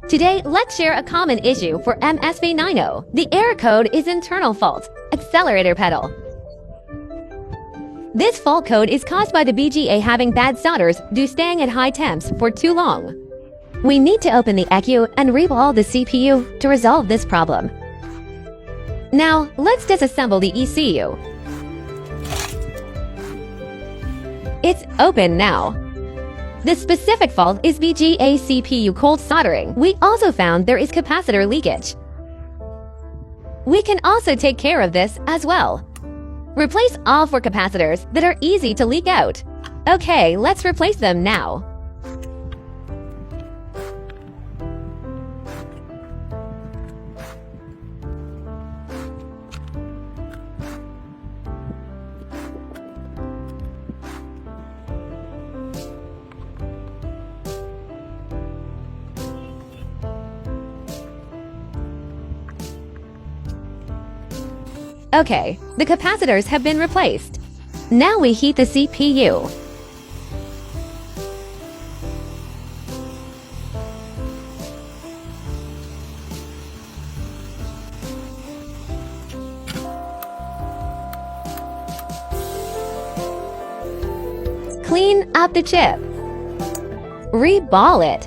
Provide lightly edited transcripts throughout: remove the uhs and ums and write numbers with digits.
Today, let's share a common issue for MSV90. The error code is internal fault, accelerator pedal. This fault code is caused by the BGA having bad solders due staying at high temps for too long. We need to open the ECU and reball the CPU to resolve this problem. Now, let's disassemble the ECU. It's open now. The specific fault is BGA CPU cold soldering. We also found there is capacitor leakage. We can also take care of this as well. Replace all 4 capacitors that are easy to leak out. Okay, let's replace them now. Okay, the capacitors have been replaced. Now we heat the CPU. Clean up the chip. Reball it.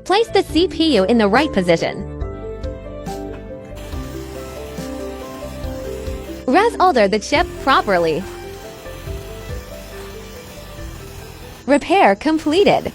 Place the CPU in the right position. Resolder the chip properly. Repair completed.